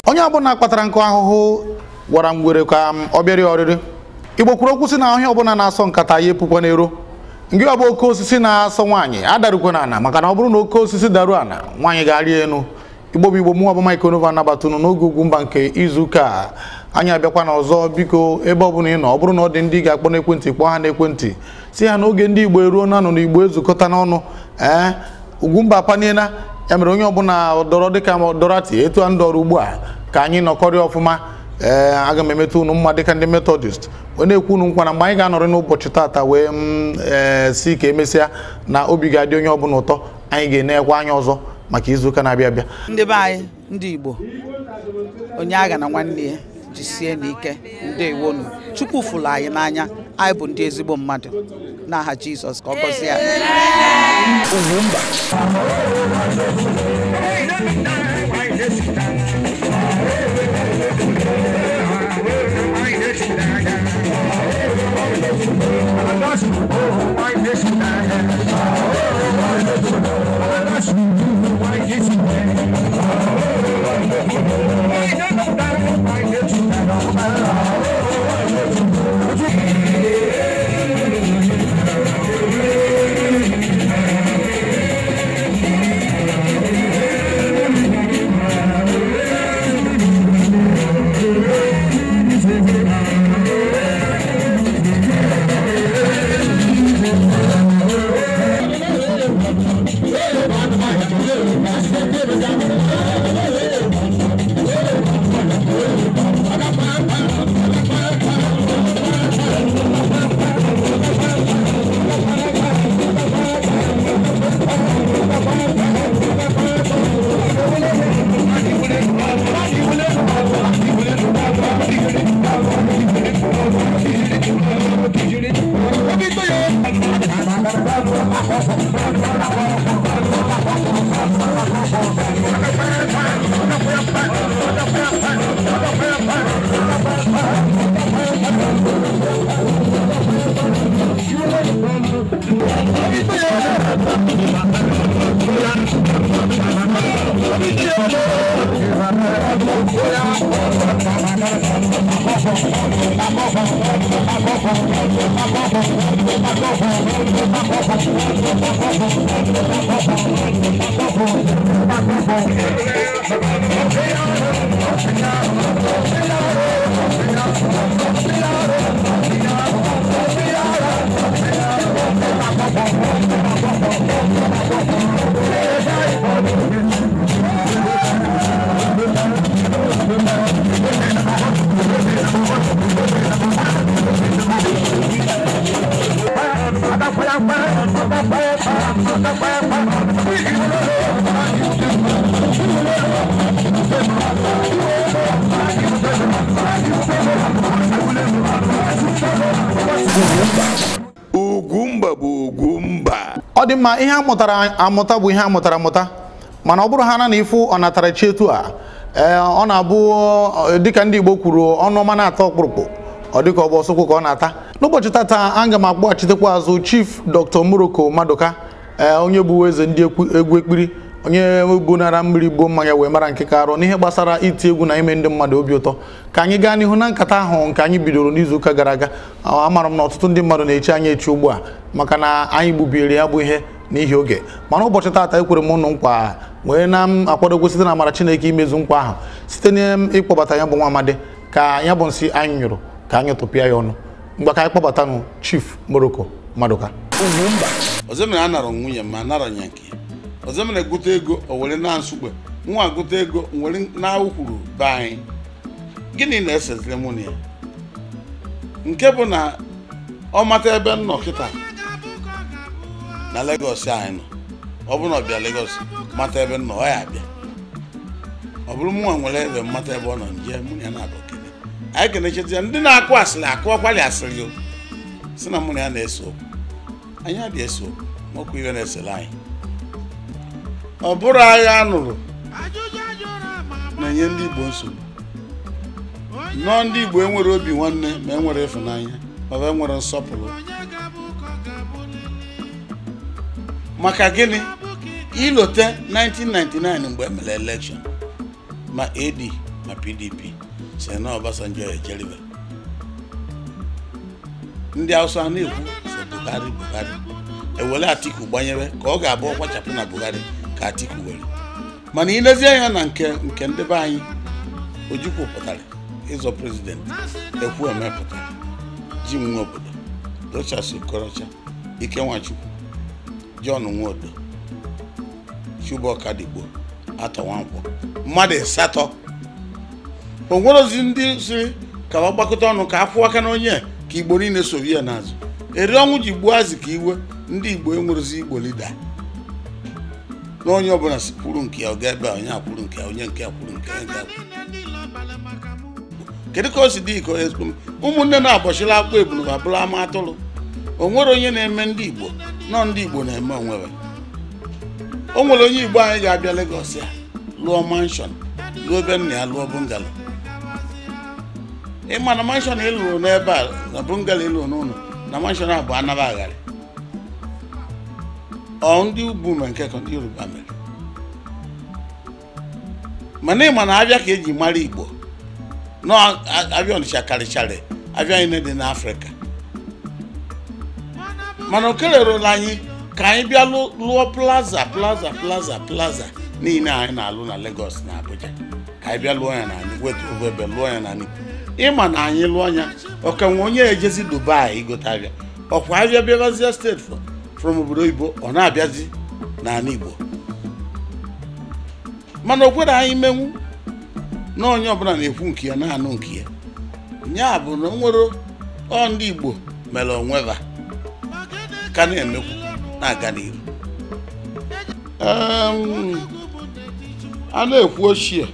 onye ọbụla kpatara nkụ ahụhụ gwara ngwere ka ọ bịara ọrịrị. Igbo kwuru okwu si na ọhịa ọbụla na-asọ nkata ya epukwa n'ero. Ngị ọ bụ oke osisi na-asọ nwaanyị adarukwe n'ana, maka na ọ bụrụ na oke osisi daru ana nwaanyị ga-arị enu. Igbo bụ Igbo, mụ ọbụ Mike Onova nabatunu n'oge Ugwumba nke izuụka anyị abịakwa n'ọzọ. Biko ebe ọbụla ị nọ, ọ bụrụ na ọ dị ndị ga-akpọ n'ekwentị, kpọọ ha n'ekwentị si ha n'oge ndị Igbo eruo na nọ n'Igbo ezukọta n'ọnụ. Ugwumba apaniela ya mere onye ọbụla dọrọ dịka dọrati etu ndị ọrụ ugbu a ka anyị nọkọrị ọfụma. Aga m emetụ unu mma dịka ndị Methodist wee na-ekwu unu nkwa na mgbe anyị ga-anọrị n'ụbọchị tata wee si ka emesịa na obi ga-adị onye ọbụla ụtọ. Anyị ga-enekwa anya ọzọ maka izuụka na-abịa abịa. Ndị be anyị ndị Igbo, onye agha na nwanne ya jisie n'ike, ndewonu. Chukwu fụrụ anyị n'anya, anyị bụ ndị ezigbo mmadụ n'aha Jizọs, ka ọ gọzie anyị. Ugwumba bụ Ugwumba. Ọ dị mma, ihe amụta bụ ihe amụta, mana ọ bụrụ ha na ifu ọ natara chi etu a, ọ na-abụ dịka ndị Igbo kwuru, ọnụ ọma na-ata ọkpụrụkpụ, ọ dịka ọ bụ ọsọkwụ ka ọ na-ata. N'ụbọchị tata aga m akpọghachitekwa azụ Chief Dr. Morocco Maduka, onye bụ eze ndị egwu ekpiri, onye bunara mmiri gbuo mmanya wee mara nke ka arụ n'ihe gbasara iti egwu na ime ndị mmadụ obi ụtọ. Ka anyị gaa n'ihu na nkata ahụ nke anyị bidoro n'izuụka gara aga. Amara m na ọtụtụ ndị mmadụ na-eche anyị echi ugbu a maka na anyị gbubiere ya bụ ihe n'ihi oge, mana ụbọchị tata ekwere m ụnụ nkwa wee na-akwadogwo site na amara Chineke imezu nkwa ahụ site n'ịkpọbata ya bụ nwa amadi ka ya bụ nsị anyị nyụrụ ka anyị tụpịa ya ọnụ mgbe ka anyị kpọbatanụ Chief Morocco Maduka. Ugwumba ọzọ mere anara nwunye ma anara nya nke ọzọ mere gote ego o were na nsugbe nwa gote ego nwere na ukwuru be anyị gịnị na-esezire mụ ya nke bụ na ọ mata ebe nnọ kịta na Lagos anyị nọ ọ bụ na ọ bịa Lagos mata ebe nnọ ọ ya abịa ọ bụrụ mụ nwere ebe mata ebe ọ nọ nje mụ ya na-abụ kene anyị kenecheta ndị na-akụ asịrị akụ ọkwali asịrị o si na mụ ya na-eso okwu anyị adị eso okwu iwe na-esele anyị ọ bụrụ agha anụrụ na-enye ndị Igbo nsogbu nọọ ndị Igbo enwere obi nwanne ma enwere ịfụnanya ma ọ enwere nsọpụrụ maka gịnị ilote 1999 mgbe emere election ma AD ma PDP si na Obasanjo ejeribe ndị Hausa na-ekwu so Buhari ewele Atiku gbanyere ka ọ ga-abụ ọkwachapụ na Buhari ka Atiku were mana ilezi anya na nke ndị be anyị Ojukwu pụtara ịzọ prezidenti ekwu emepụtara ji nwe obodo Rochas Okorocha Ike Nwachukwu John Nwodo Chubuokadigbo Atọ Nwankwọ mmadụ 8 o nwere ozi ndị siri ka ọ gbakọta ọnụ ka afụ aka na onye ka Igbo niile so ya n'azụ eri ọnwụ ji gbuo Azikiwe ndị Igbo enwerezi Igbo lida na onye ọbụla si kwuru nke ya ọ ga-ebe onye akwuru nke ya onye nke akwuru nke ya kedu ka o si dị iko ụmụnne na-abọchila akpụ ebulu ma bụrụ ama atụrụ o nwere onye na-eme ndị Igbo nọ ndị Igbo na-eme onwewe o nwere onye Igbo anyị ga-abịa Lagos ya lụọ mansion lụọ ebe nna ya lụọ bungalow ịma na mansion ịlụrụ n'ebe a na bungalow ịlụrụ n'ụlọ na mansion a bụ anaba agharị ọ ndị ugwu ma nke ka ndị Yoruba mere mana ịma na abịa ka eji mara Igbo no abịa Ọnịcha karịchara abịa anyị dị n'Afrịka mana o kelerụla anyị ka anyị bịa lụọ plaza niile anyị na-alụ na Lagos na Abuja ka anyị bịa lụọ ya na anyị wetu ebe lụọ ya na anyị ịma na anyị lụọ ya ọka nwe onye ejezi Dubai igote abịa ọkwa abịa bịabazie steeti from obodo oyibo ọ na-abịazi n'ala Igbo mana o kwere anyị menwu na onye ọbụla na-ekwu nke ya na-anụ nke ya nya bụ na o nwere ndị Igbo mere onweva ka na-emekwu na-aga n'ihu a na-ekwu ochie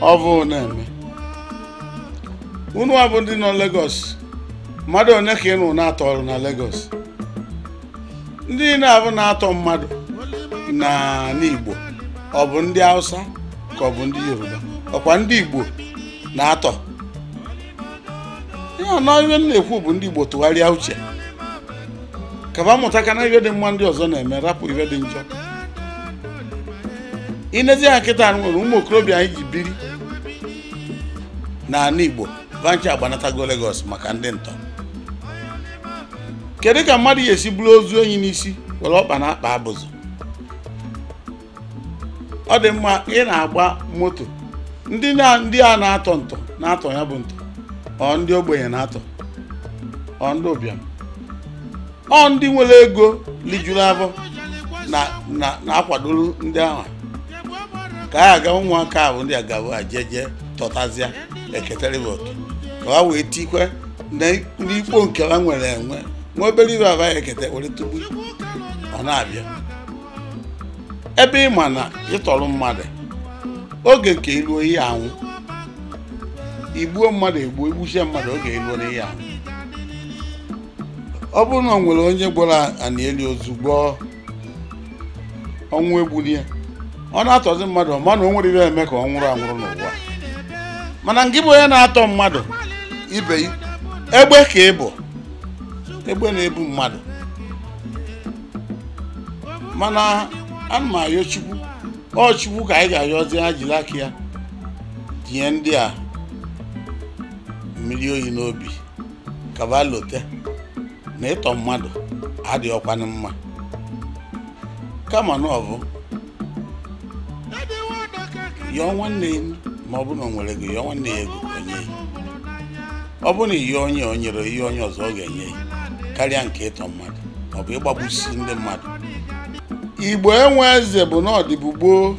ọ bụ na-eme unu abụ ndị nọ Lagos mmadụ one ka ịnụ na-atọ ọrụ na Lagos ndị na-abụ na-atọ mmadụ na n'Igbo ọ bụ ndị Hausa ka ọ bụ ndị Yoruba ọkwa ndị Igbo na-atọ ya na ihe na-ekwu bụ ndị Igbo tụgharịa uche ka ba mụta ka na ihe dị mma ndị ọzọ na-eme rapụ ihe dị njọ inezi ya nkịta nwere ụmụ okorobịa anyị ji biri na ala Igbo vancha agbanatago Lagos maka ndị ntọ kedu ka mmadụ ya esi bụrụ ozu enyi n'isi were ọkpa na akpa abụzụ ọ dị mma ị na-agba moto ndị a na-atọ ntọ na-atọ ya bụ ntọ ọ ndị ogbenye na-atọ ọ ndị ụbịam ọ ndị nwere ego lijuru afọ na-akwadoro ndị ahụ ka a ga ụmụaka ahụ ndị agabụ ajeje tọtazịa eketere votu ka ha wee tikwe n'ikpo nke ha nwere enwe nwa obere ibe aba ya ekete were tugbu ọ na-abịa ebe ị ma na ịtọrọ mmadụ oge nke iluo ihe anwụ igbuo mmadụ egbuchie mmadụ oge iluo n'ihe anwụ ọ bụrụ na o nwere onye gbara ana eli ozugbo ọnwụ egbuli ya ọ na-atọzi mmadụ ọ mana o nwere ihe eme ka ọ nwụrụ anwụrụ n'ụwa mana ngị bụ onye na-atọ mmadụ ibe egbe ka ị bụ egbe na-ebu mmadụ mana ana m ayọ Chukwu ọ Chukwu ka anyị ga-ayọzi ha jiri aka ya tinye ndị a mmiri oyi n'obi ka ba lote na ịtọ mmadụ adịghị ọkwanụ mma kama na ọ bụ yọọ nwanne ma ọ bụ na o nwere ego ya nwanne ya ego onye ya. Ọ bụ na ihe onye o nyere ihe onye ọzọ ọ ga-enye ya karịa nke ịtọ mmadụ ma ọ bụ ịgbagbusi ndị mmadụ. Igbo enwe eze bụ na ọdịbụ gboo.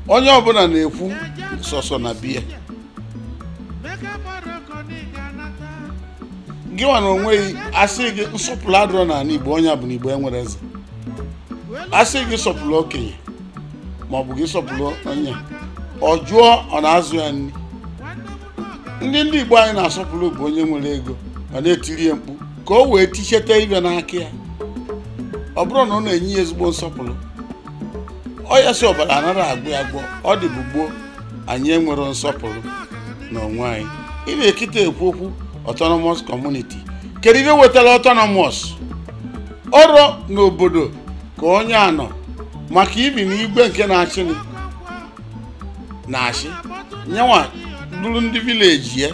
Onye ọbụla na-ekwu sọsọ na biya. Gị nwa na onweghị asị gị nsọpụrụ adịrọ n'ala Igbo onye bụ na Igbo enwere eze. Asị gị sọpụrụ okenye ma ọ bụ gị sọpụrụ onye ọ jụọ ọ na-azụ ya nri. Ndị Igbo anyị na-asọpụrụ bụ onye nwere ego ma na-etiri ya mkpu ka o wee ticheta ibe n'aka ya. Ọ bụrụ na ọ na-enye ya ezigbo nsọpụrụ ọ ya si ọbara anaghị agwụ ya agwọ. Ọ dị bụ gboo anyị enwere nsọpụrụ n'onwe anyị. Ị na-ekite ekwu okwu autonomous community. Kedu ihe wetara autonomous? Ọrụ n'obodo ka onye anọ maka ibi n'igwe nke na-achị nyenwa duru ndị vileji ya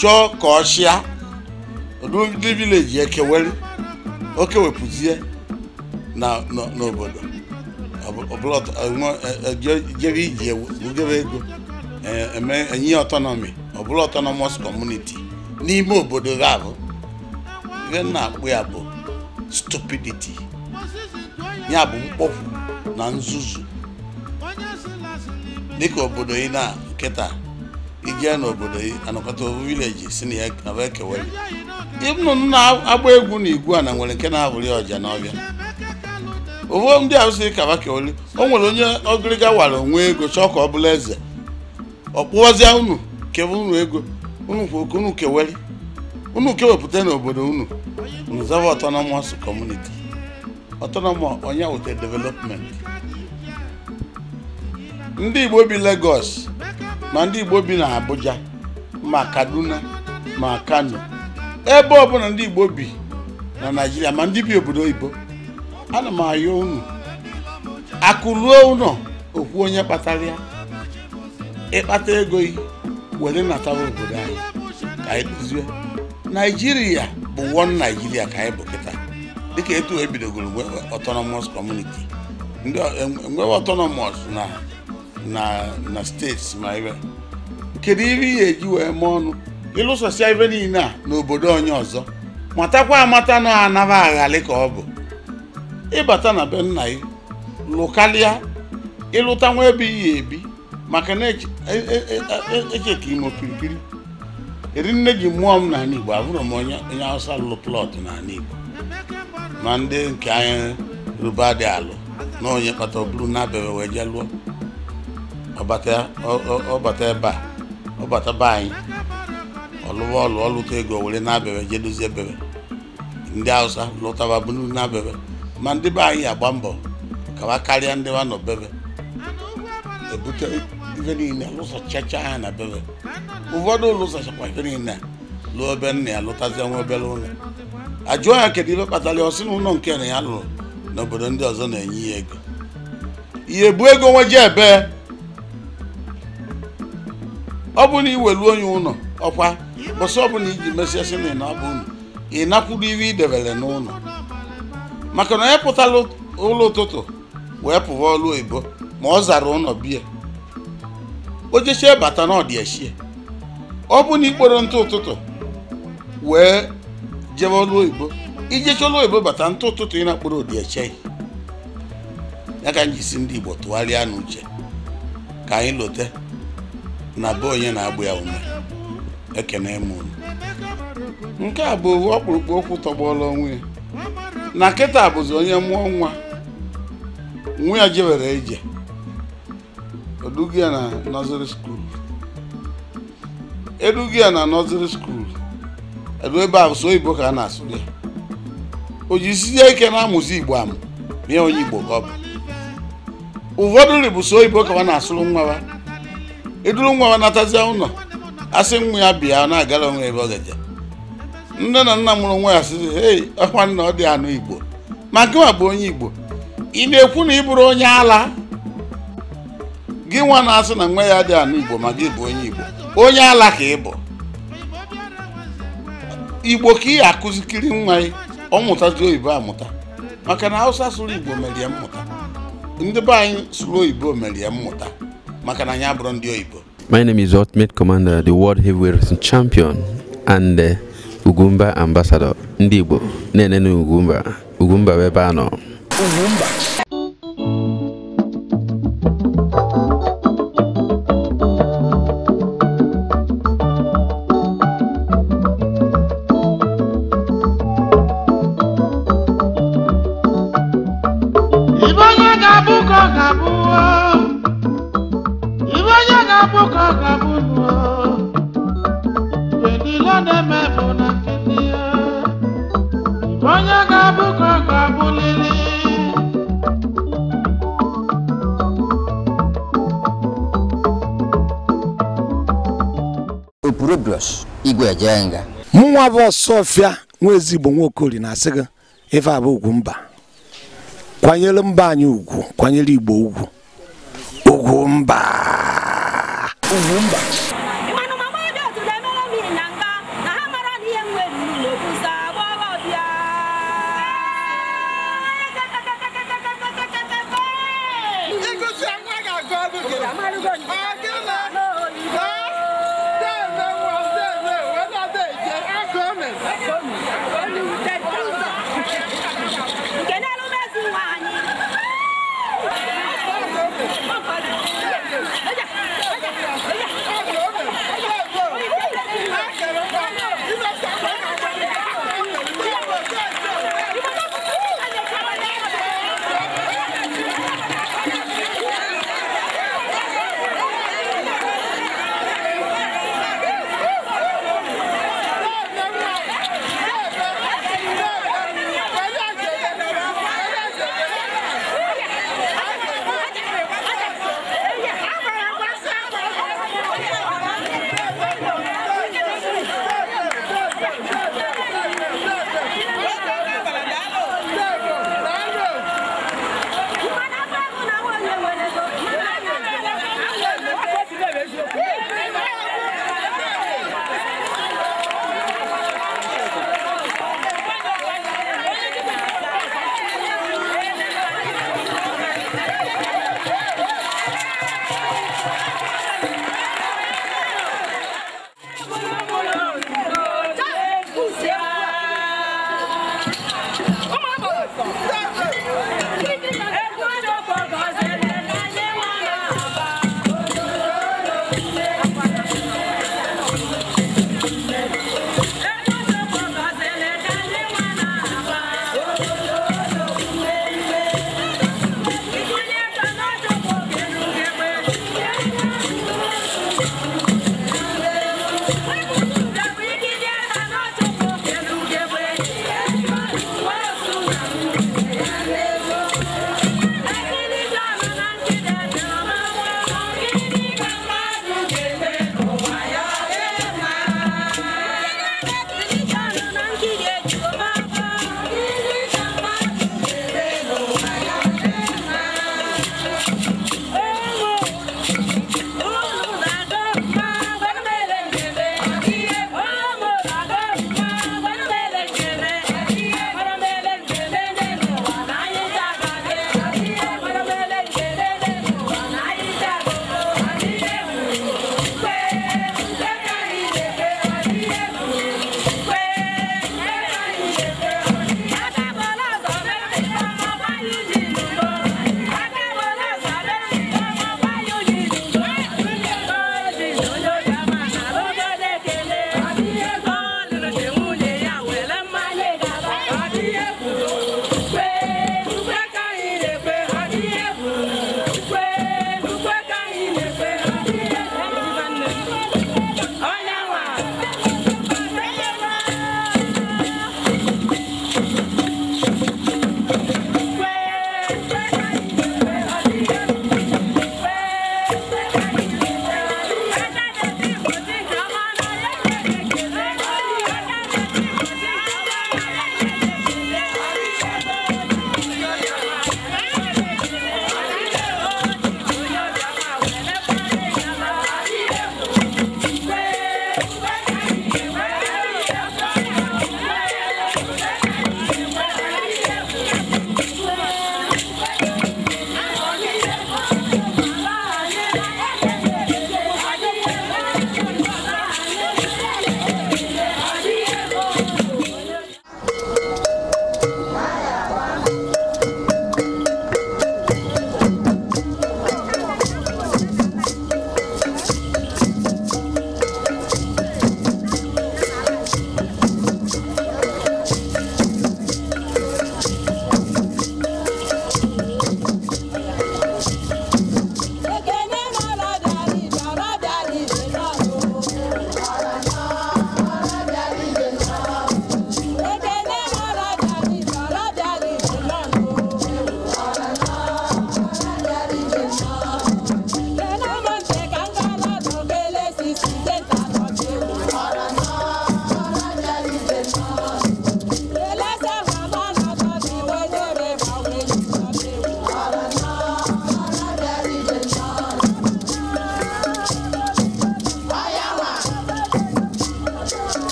chọọ ka ọ chịa duru ndị vileji ya kewere o kewepụzie n'obodo jere iji ugere ego enye autonomy ọ bụla autonomous community n'ime obodo ga-abụ ihe na-akpụ ya bụ stupidity, ya bụ mkpofu na nzuzu. Dịka obodo ị na nkịta ije n'obodo ị anọkọta vileji si na ya ekewere ịbụ na-agba egwu na igwu a na nwere nke na-abụrị ọja n'ọbịa. Owo ndị ahụ si ka kewere o nwere onye ọgịrịga wara onwe ego chọọ ka ọ bụla eze ọ kpụọzie unu kewe unu ego unu kwoke unu kewere unu kewepụta n'obodo unu zava autonomous community. Autonomous onye wute development. Ndị Igbo bi Lagos ma ndị Igbo bi na Abuja ma Kaduna ma Kano ebe ọbụla ndị Igbo bi na Nigeria ma ndị bi obodo oyibo, ana m ayọ unu akụluo unu okwu onye kpatara ya ịkpata ego were natawa obodo anyị ka anyị duzie. Nigeria bụ one Nigeria ka anyị bụ kịta dịka etu ebidogoro autonomous community. Ndị enwewe autonomous na steeti ma ibe. Kedu ihe ihe eji wee mee ọnụ ịlụsọsịa ibe niile a n'obodo onye ọzọ matakwa amata na anaba aghalị ka ọ bụ ịbata na be nna gị lụkalịa ịlụta nwa ebe ihe ebi maka na eche ka ime okirikiri. Eri nne ji mmụọ m n'ala Igbo abụrụ m onye Hausa lụrụ plọt n'ala Igbo ma ndị nke anyị rụba dị alụ na onye kpata oburu na-abịa wee je lụọ ọbata ebe a ọbata be anyị ọlụwa ọlụta ego were na-abịa je dozie ebebe. Ndị Hausa lụtaba bụrụ na-abịa ma ndị be anyị agba mbọ ka wa karịa ndị wa nọ bebe ebute ife niile lụsọchacha ha na bebe. Ụfọdụ lụsọchakwa ife niile lụọ ebe nna ya lụtazie nwa obere ụlọ. Ajụọ ya kedu ife kpatara ọsị na ụlọ nke na ya lụrụ n'obodo ndị ọzọ na-enye ya ego. Ihe bụ ego nweje ebe ọ bụ na iwelu onye ụlọ ọkwa bọsọ ọ bụ na iji mesịasị na ịnabụ unu ịnakwuru ihe idebere n'ụlọ maka na ya pụtara ụlọ ụtụtụ wee pụwa ọlụ oyibo ma ọ zara ụlọ bie o jechie bata na ọdị eshie. Ọ bụ na ikporo ntụ ụtụtụ wee jebe ọlụ oyibo ijecha ọlụ oyibo bata ntụ ụtụtụ ị na-akpọrọ ọdị eche ya ka njisi ndị Igbo tụgharịa n'uche ka anyị lote na be onye na-agbụ ya ume. Ekene m unu. Nke a bụ ọkpụrụkpụ okwu tọgbọrọ onwe ya na kịta bụzi onye mụọ nwa ya jewere ije odugi ya na nursery school edugi ya na nursery school edu ebe a so Igbo ka a na-asụ ya o jisizie ike na amụzi Igbo amụ ihe onye Igbo ka ọ bụ. Ụfọdụ ri bụ so Igbo ka a na-asụrụ nwa wa eduru nwa wa natazie ụlọ asị nwa ya bịa na-agara onwe ebe ọ gaje. Nne na nna mụrụ nwa ya sịrị hei ọkwa nna ọ dị anụ Igbo ma gị nwa bụ onye Igbo ị na-ekwu na ị bụrụ onye ala gị nwa na-asị na nwa ya dị anụ Igbo ma gị bụ onye Igbo onye ala ka ị bụ. Igbo ka ị akụzikiri nwa gị ọ mụtazi oyibo amụta maka na Hausa sụrụ Igbo mere ya mmụta ndị be anyị sụrụ oyibo mere ya mmụta maka na anyị abụrụ ndị oyibo. My name is Ultimate Commander, the World Heavyweight Wrestling Champion and Ugumba Ambassador. Ndị Igbo na-enene Ugumba ebe a nọ. Igwe Mwa bo Sofia nwezi Igbo Nwokori na asị gị ife abụ Ugumba. Kwanyere mba anyị ugwu, kwanyere Igbo ugwu. Ugumba.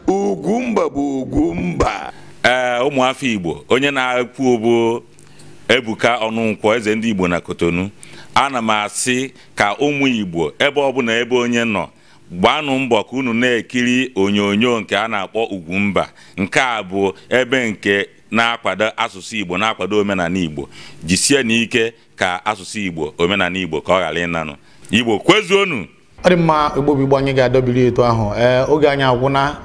Ugwumba bụ Ugwumba. Ụmụafọ Igbo onye na-ekwu bụ Ebuka Ọnụnkwọ eze ndị Igbo na Kotonu. Ana m asị ka ụmụ Igbo ebe ọbụla ebe onye nọ gbanụ mbọ ka unu na-ekiri onyonyo nke a na-akpọ Ugwumba. Nke a bụ ebe nke na-akwado asụsụ Igbo, na-akwado omenala Igbo. Jisie n'ike ka asụsụ Igbo, omenala Igbo ka ọ ghara ịnanụ. Igbo kwezuonu. Ọ dị mma Igbo Igbo anyị ga-adọbiri etu ahụ. Oge anyị agwụna,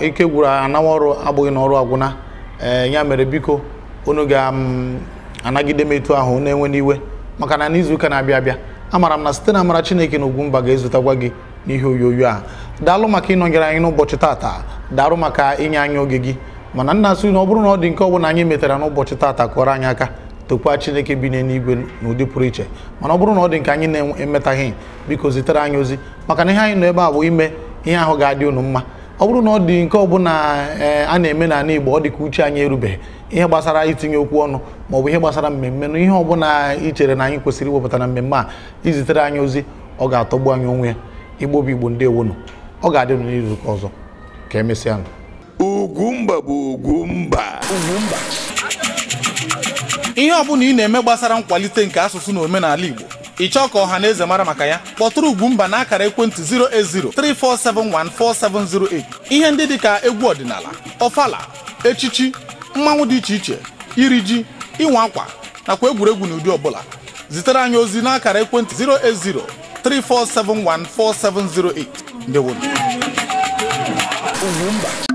ike gwụrụ anawa ọrụ abụghị na ọrụ agwụna. Ya mere biko unu ga-anagide m etu ahụ na-enwe n'iwe maka na n'izu ụka na-abịa abịa amara m na site na amara Chineke na Ugwumba ga-ezutakwa gị n'ihe onyonyo a. Daalụ maka ịnọnyere anyị n'ụbọchị tata. Daalụ maka inye anyị oge gị. Mana nna asị na ọ bụrụ na ọ dị nke ọbụla anyị metara n'ụbọchị tata kọrọ anyị aka tokwa Chineke bi n'eluigwe n'ụdị pụrụ iche. Mana ọ bụrụ na ọ dị nke anyị na-emetaghị biko zitere anyị ozi maka na ihe anyị nọ ebe a bụ ime ihe ahụ ga-adị unu mma. Ọ bụrụ na ọ dị nke ọbụla a na-eme n'ala Igbo ọ dị ka uche anyị erubeghị ihe gbasara itinye okwu ọnụ ma ọ bụ ihe gbasara mmemme na ihe ọbụla i chere na anyị kwesịrị iwepụta na mmemme a izitere anyị ozi ọ ga-atọgbu anyị onwe ya. Igbo bụ Igbo ndewonu. Ọ ga-adị n'izu ụka ọzọ ka emesịa. Ugwumba bụ Ugwumba. Ihe ọbụla ị na-eme gbasara nkwalite nke asụsụ na omenala Igbo ị chọọ ka ọha na eze mara maka ya kpọtụrụ Ugwumba na akara ekwentị 08034714708. Ihe ndị dịka egwu ọdịnala, ọfala, echichi, mmanwụ dị iche iche, iri ji, ịnwa akwa nakwa egwuregwu n'ụdị ọbụla. Zitere anyị ozi na akara ekwentị 08034714708. Ndewo. Ugwumba.